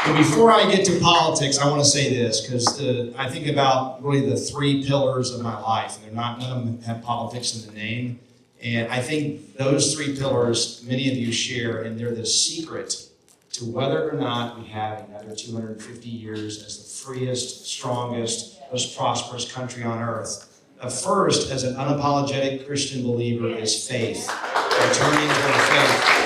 But before I get to politics, I want to say this, because I think about really the three pillars of my life, and none of them have politics in the name. And I think those three pillars, many of you share, and they're the secret to whether or not we have another 250 years as the freest, strongest, most prosperous country on earth. The first, as an unapologetic Christian believer, is faith. Returning to our faith.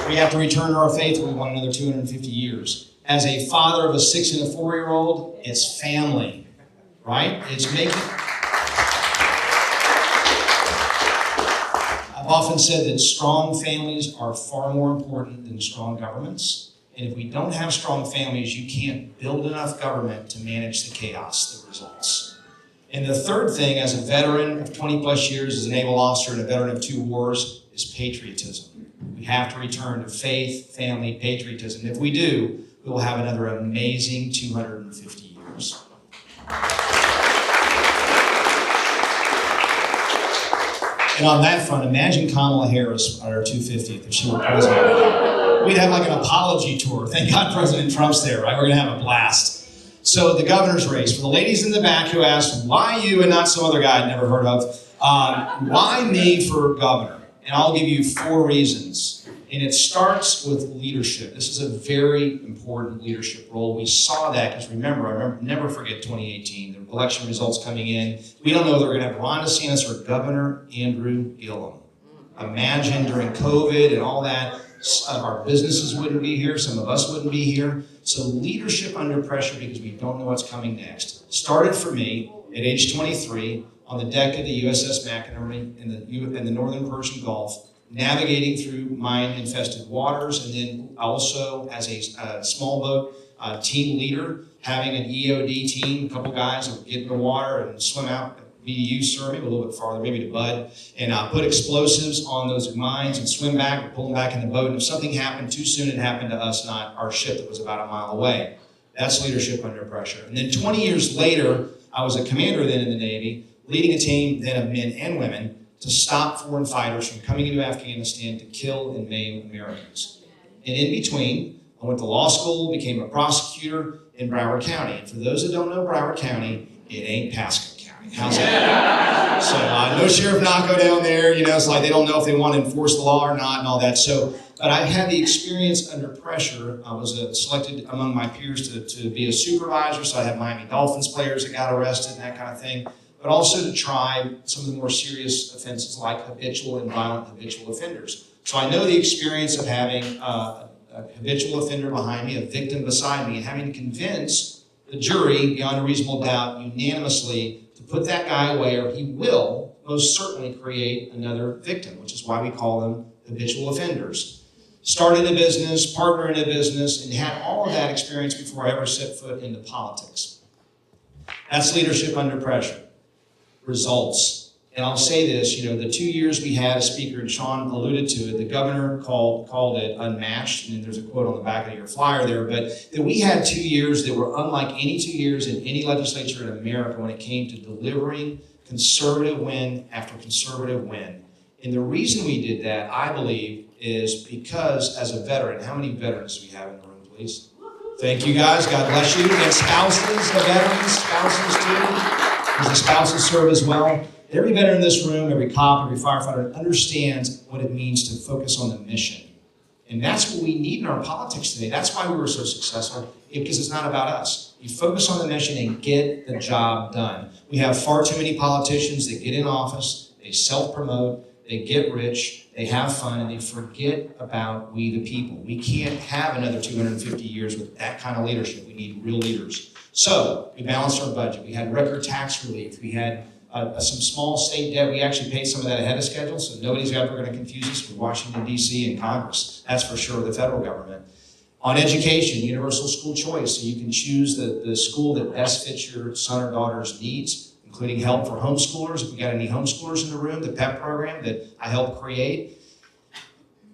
We have to return to our faith if we want another 250 years. As a father of a 6 and a 4-year-old, it's family, right? It's making... I've often said that strong families are far more important than strong governments. And if we don't have strong families, you can't build enough government to manage the chaos that results. And the third thing, as a veteran of 20 plus years, as a naval officer and a veteran of 2 wars, is patriotism. We have to return to faith, family, patriotism. If we do, we will have another amazing 250 years. And on that front, imagine Kamala Harris at our 250th if she were president. We'd have like an apology tour. Thank God President Trump's there, right? We're going to have a blast. So the governor's race, for the ladies in the back who asked, why you and not some other guy I'd never heard of, why me for governor? And I'll give you 4 reasons. And it starts with leadership. This is a very important leadership role. We saw that because remember, never forget 2018, the election results coming in. We don't know if they're going to have Ron DeSantis or Governor Andrew Gillum. Imagine during COVID and all that, our businesses wouldn't be here, some of us wouldn't be here. So leadership under pressure because we don't know what's coming next. Started for me at age 23 on the deck of the USS McInerney in the northern Persian Gulf, navigating through mine-infested waters, and then also as a small boat team leader, having an EOD team, a couple guys that would get in the water and swim out, BDU serving a little bit farther, maybe to Bud, and put explosives on those mines and swim back or pull them back in the boat. And if something happened too soon, it happened to us, not our ship that was about a mile away. That's leadership under pressure. And then 20 years later, I was a commander then in the Navy, leading a team then of men and women to stop foreign fighters from coming into Afghanistan to kill and maim Americans. And in between, I went to law school, became a prosecutor in Broward County. And for those that don't know Broward County, it ain't Pasco County. How's that? So no Sheriff Naco down there, it's like they don't know if they want to enforce the law or not and all that. But I had the experience under pressure. I was selected among my peers to be a supervisor, so I had Miami Dolphins players that got arrested and that kind of thing. But also to try some of the more serious offenses like habitual and violent habitual offenders. So I know the experience of having a habitual offender behind me, a victim beside me, and having to convince the jury beyond a reasonable doubt unanimously to put that guy away or he will most certainly create another victim, which is why we call them habitual offenders. Started a business, partnered in a business, and had all of that experience before I ever set foot into politics. That's leadership under pressure. Results. And I'll say this, the 2 years we had a speaker, and Sean alluded to it, the governor called it unmatched, and there's a quote on the back of your flyer there, but that we had 2 years that were unlike any 2 years in any legislature in America when it came to delivering conservative win after conservative win. And the reason we did that, I believe, is because as a veteran, how many veterans do we have in the room, please? Thank you guys, God bless you. And spouses, the veterans, spouses too. Because the spouses serve as well. Every veteran in this room, every cop, every firefighter understands what it means to focus on the mission. And that's what we need in our politics today. That's why we were so successful, because it's not about us. You focus on the mission and get the job done. We have far too many politicians that get in office, they self-promote, they get rich, they have fun, and they forget about we the people. We can't have another 250 years with that kind of leadership. We need real leaders. So we balanced our budget. We had record tax relief. We had some small state debt. We actually paid some of that ahead of schedule, so nobody's ever going to confuse us with Washington, D.C. and Congress. That's for sure, the federal government. On education, universal school choice, so you can choose the school that best fits your son or daughter's needs, including help for homeschoolers. If we got any homeschoolers in the room, the PEP program that I helped create.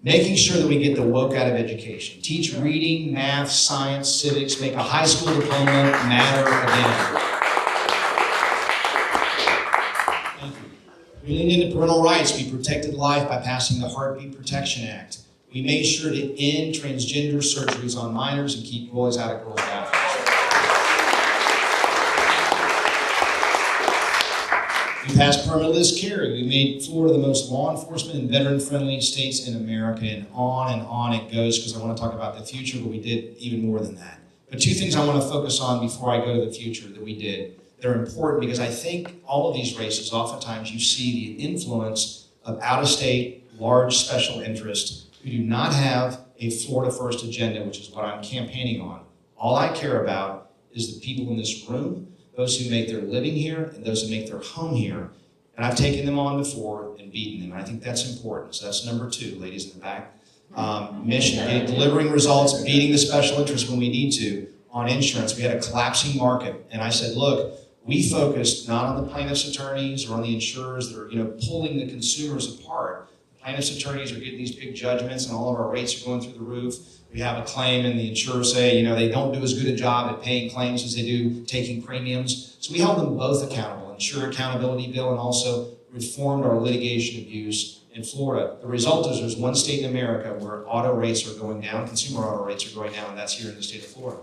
Making sure that we get the woke out of education. Teach reading, math, science, civics, make a high school diploma matter again. Thank you. We leaned into parental rights. We protected life by passing the Heartbeat Protection Act. We made sure to end transgender surgeries on minors and keep boys out of girls' bathrooms. We passed permitless carry. We made Florida the most law enforcement and veteran-friendly states in America, and on it goes, because I want to talk about the future, but we did even more than that. But two things I want to focus on before I go to the future that we did. They're important because I think all of these races, oftentimes you see the influence of out-of-state, large special interests who do not have a Florida first agenda, which is what I'm campaigning on. All I care about is the people in this room, those who make their living here and those who make their home here. And I've taken them on before and beaten them. And I think that's important. So that's number 2, ladies in the back. Mission, delivering results, beating the special interests when we need to. On insurance, we had a collapsing market. And I said, look, we focused not on the plaintiff's attorneys or on the insurers that are pulling the consumers apart. The plaintiff's attorneys are getting these big judgments and all of our rates are going through the roof. We have a claim and the insurers say, they don't do as good a job at paying claims as they do taking premiums. So we held them both accountable, insurer accountability bill, and also reformed our litigation abuse in Florida. The result is there's one state in America where auto rates are going down, consumer auto rates are going down, and that's here in the state of Florida.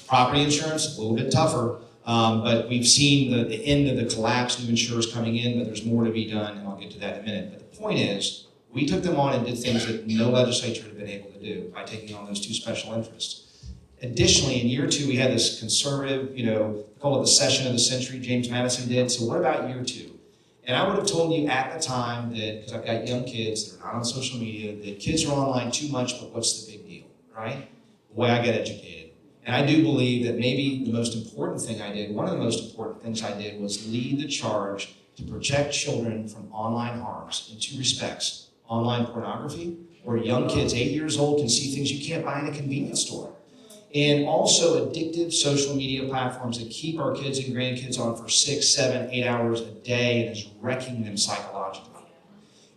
Property insurance, a little bit tougher, but we've seen the end of the collapse, new insurers coming in, but there's more to be done, and I'll get to that in a minute. But the point is, we took them on and did things that no legislature had been able to do by taking on those 2 special interests. Additionally, in year 2, we had this conservative, call it the session of the century, James Madison did. So what about year 2? And I would have told you at the time that, because I've got young kids that are not on social media, that kids are online too much, but what's the big deal, right? The way I get educated. And I do believe that maybe the most important thing I did, one of the most important things I did was lead the charge to protect children from online harms in 2 respects. Online pornography, where young kids 8 years old can see things you can't buy in a convenience store. And also addictive social media platforms that keep our kids and grandkids on for 6, 7, 8 hours a day and is wrecking them psychologically.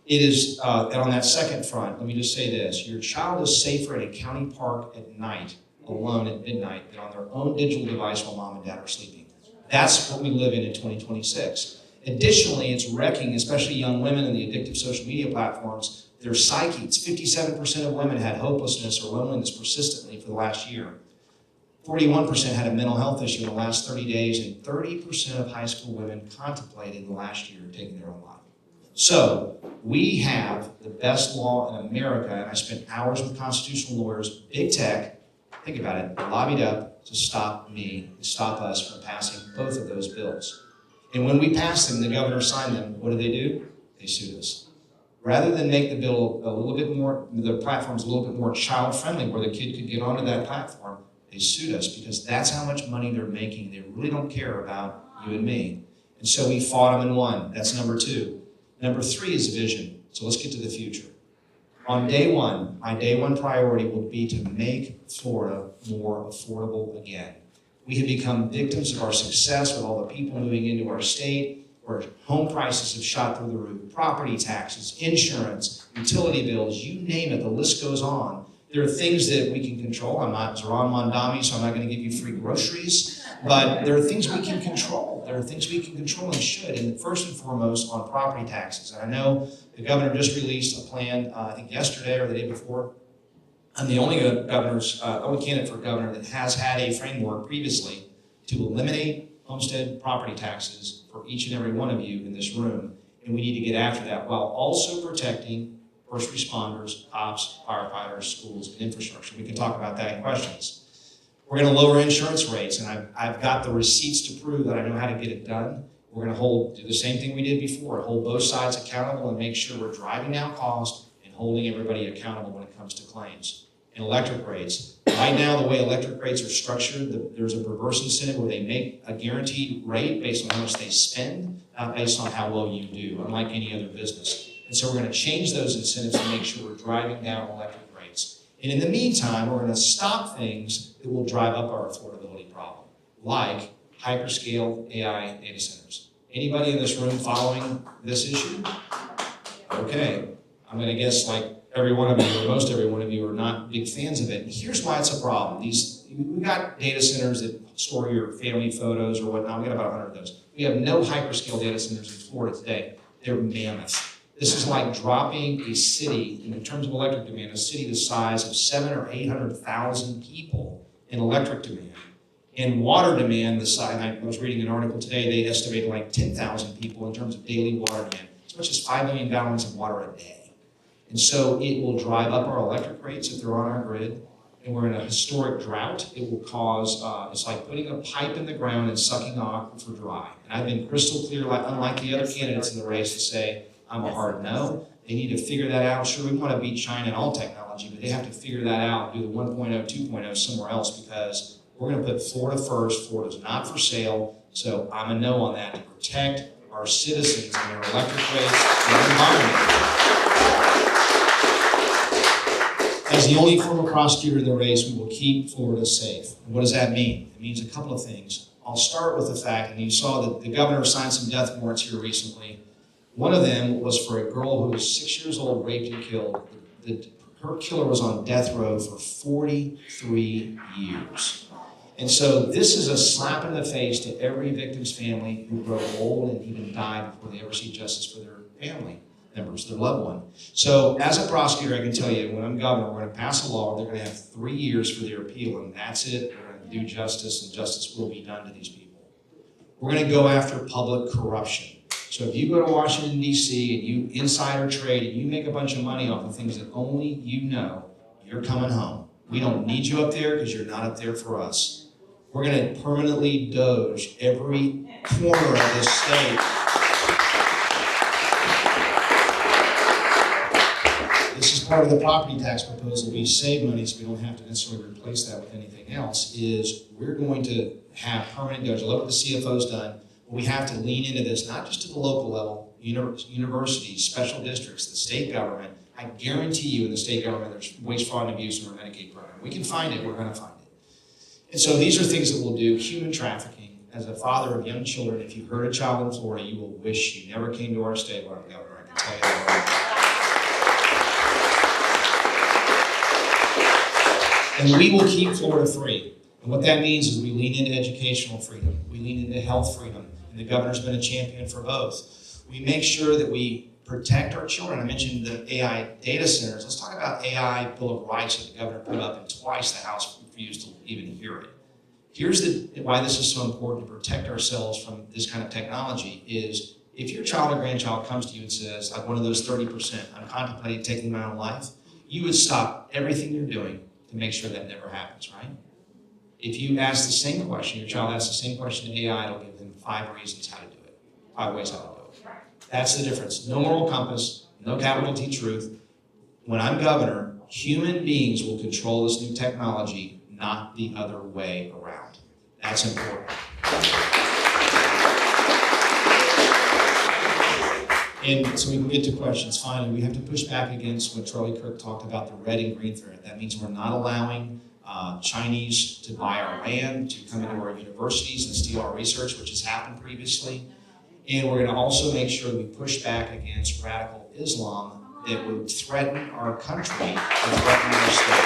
It is, and on that second front, let me just say this, your child is safer at a county park at night, alone at midnight, than on their own digital device while mom and dad are sleeping. That's what we live in 2026. Additionally, it's wrecking, especially young women in the addictive social media platforms, their psyche. 57% of women had hopelessness or loneliness persistently for the last year. 41% had a mental health issue in the last 30 days, and 30% of high school women contemplated in the last year taking their own life. So we have the best law in America, and I spent hours with constitutional lawyers, big tech, think about it, lobbied up to stop me, to stop us from passing both of those bills. And when we passed them, the governor signed them, what do? They sued us. Rather than make the bill a little bit more, the platforms a little bit more child-friendly where the kid could get onto that platform, they sued us because that's how much money they're making. They really don't care about you and me. And so we fought them and won. That's number 2. Number 3 is vision. So let's get to the future. On day 1, my day 1 priority will be to make Florida more affordable again. We have become victims of our success with all the people moving into our state, where home prices have shot through the roof, property taxes, insurance, utility bills, you name it, the list goes on. There are things that we can control. I'm not Zoran Mondami, so I'm not going to give you free groceries, but there are things we can control. There are things we can control and should, and first and foremost on property taxes. And I know the governor just released a plan, I think yesterday or the day before. I'm the only candidate for governor that has had a framework previously to eliminate homestead property taxes for each and every one of you in this room. And we need to get after that while also protecting first responders, cops, firefighters, schools, and infrastructure. We can talk about that in questions. We're going to lower insurance rates, and I've got the receipts to prove that I know how to get it done. We're going to do the same thing we did before, hold both sides accountable and make sure we're driving down cost and holding everybody accountable when it comes to claims. And electric rates. Right now, the way electric rates are structured, there's a perverse incentive where they make a guaranteed rate based on how much they spend, not based on how well you do, unlike any other business. And so we're going to change those incentives to make sure we're driving down electric rates. And in the meantime, we're going to stop things that will drive up our affordability problem, like hyperscale AI data centers. Anybody in this room following this issue? Okay, I'm going to guess like every one of you, or most every one of you, are not big fans of it. And here's why it's a problem. We've got data centers that store your family photos or whatnot. We've got about 100 of those. We have no hyperscale data centers in Florida today. They're mammoth. This is like dropping a city, in terms of electric demand, a city the size of 700,000 or 800,000 people in electric demand. And water demand, the size, I was reading an article today, they estimated like 10,000 people in terms of daily water demand, as much as 5 million gallons of water a day. And so it will drive up our electric rates if they're on our grid. And we're in a historic drought. It will cause, it's like putting a pipe in the ground and sucking the aquifer dry. And I've been crystal clear, unlike the other candidates in the race, to say, I'm a hard no. They need to figure that out. Sure, we want to beat China in all technology, but they have to figure that out, do the 1.0, 2.0 somewhere else, because we're going to put Florida first. Florida's not for sale. So I'm a no on that, to protect our citizens and their electric rates and their environment. As the only former prosecutor in the race, we will keep Florida safe. And what does that mean? It means a couple of things. I'll start with the fact, and you saw that the governor signed some death warrants here recently. One of them was for a girl who was 6 years old, raped and killed. Her killer was on death row for 43 years. And so this is a slap in the face to every victim's family who grow old and even die before they ever see justice for their family members, their loved one. So as a prosecutor, I can tell you, when I'm governor, we're going to pass a law. They're going to have 3 years for their appeal, and that's it. We're going to do justice, and justice will be done to these people. We're going to go after public corruption. So if you go to Washington, D.C., and you insider trade, and you make a bunch of money off of things that only you know, you're coming home. We don't need you up there because you're not up there for us. We're going to permanently doge every corner of this state. This is part of the property tax proposal. We save money so we don't have to necessarily replace that with anything else, is we're going to have permanent doge. I love what the CFO's done. But we have to lean into this, not just to the local level, universities, special districts, the state government. I guarantee you in the state government there's waste, fraud, and abuse in our Medicaid program. We can find it, we're going to find it. And so these are things that we'll do. Human trafficking. As a father of young children, if you hurt a child in Florida, you will wish you never came to our state when I'm governor. I can tell you that. And we will keep Florida free. And what that means is we lean into educational freedom. We lean into health freedom. And the governor's been a champion for both. We make sure that we protect our children. I mentioned the AI data centers. Let's talk about AI Bill of Rights that the governor put up, and twice the House refused to even hear it. Here's why this is so important to protect ourselves from this kind of technology is if your child or grandchild comes to you and says, like one of those 30%, I'm contemplating taking my own life, you would stop everything you're doing to make sure that never happens, right? If you ask the same question, your child asks the same question to AI, it'll give them 5 reasons how to do it, 5 ways how to do it. That's the difference. No moral compass, no capital T truth. When I'm governor, human beings will control this new technology, not the other way around. That's important. And so we can get to questions. Finally, we have to push back against what Charlie Kirk talked about, the red and green threat. That means we're not allowing Chinese to buy our land, to come into our universities and steal our research, which has happened previously. And we're going to also make sure we push back against radical Islam that would threaten our country and threaten our state.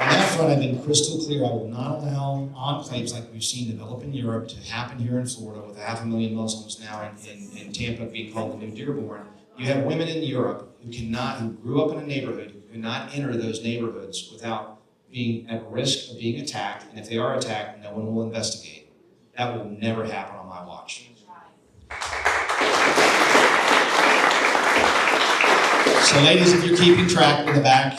On that front, I've been crystal clear. I will not allow enclaves like we've seen develop in Europe to happen here in Florida with 500,000 Muslims now in Tampa being called the New Dearborn. You have women in Europe who grew up in a neighborhood, who cannot enter those neighborhoods without being at risk of being attacked, and if they are attacked, no one will investigate. That will never happen on my watch. So ladies, if you're keeping track in the back,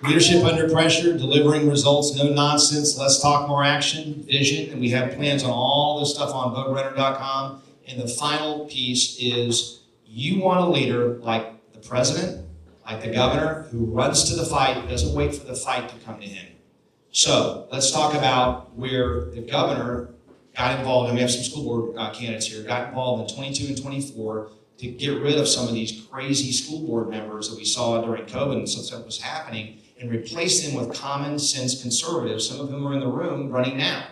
leadership under pressure, delivering results, no nonsense, let's talk more action, vision, and we have plans on all this stuff on voterenner.com. And the final piece is you want a leader like the president, like the governor, who runs to the fight, doesn't wait for the fight to come to him. So let's talk about where the governor got involved, and we have some school board candidates here, got involved in 22 and 24 to get rid of some of these crazy school board members that we saw during COVID and stuff that was happening, and replace them with common sense conservatives, some of whom are in the room running now.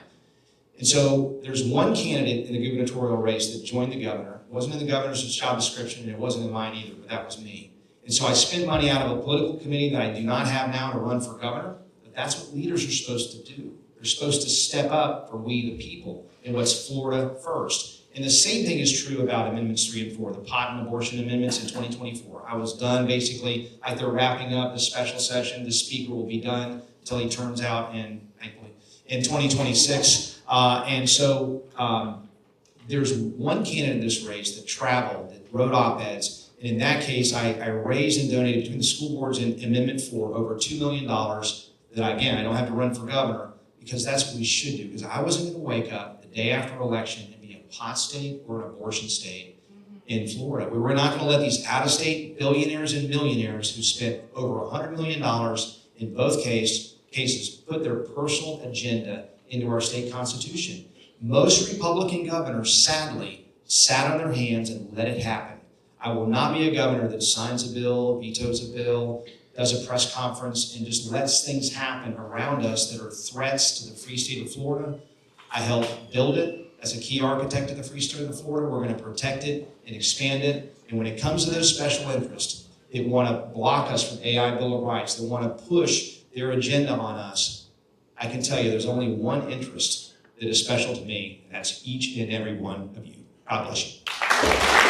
And so there's one candidate in the gubernatorial race that joined the governor. It wasn't in the governor's job description, and it wasn't in mine either, but that was me. And so I spent money out of a political committee that I do not have now to run for governor. That's what leaders are supposed to do. They're supposed to step up for we the people in what's Florida first. And the same thing is true about Amendments 3 and 4, the pot and abortion amendments in 2024. I was done basically, like they're wrapping up the special session. The speaker will be done until he turns out thankfully, in 2026. There's one candidate in this race that traveled, that wrote op-eds, and in that case, I raised and donated between the school boards and Amendment 4 over $2 million that, again, I don't have to run for governor, because that's what we should do, because I wasn't going to wake up the day after election and be a pot state or an abortion state in Florida. We were not going to let these out-of-state billionaires and millionaires who spent over $100 million in both cases put their personal agenda into our state constitution. Most Republican governors, sadly, sat on their hands and let it happen. I will not be a governor that signs a bill, vetoes a bill, does a press conference, and just lets things happen around us that are threats to the free state of Florida. I helped build it as a key architect of the free state of Florida. We're going to protect it and expand it. And when it comes to those special interests that want to block us from AI Bill of Rights, that want to push their agenda on us, I can tell you there's only one interest that is special to me, and that's each and every one of you. God bless you.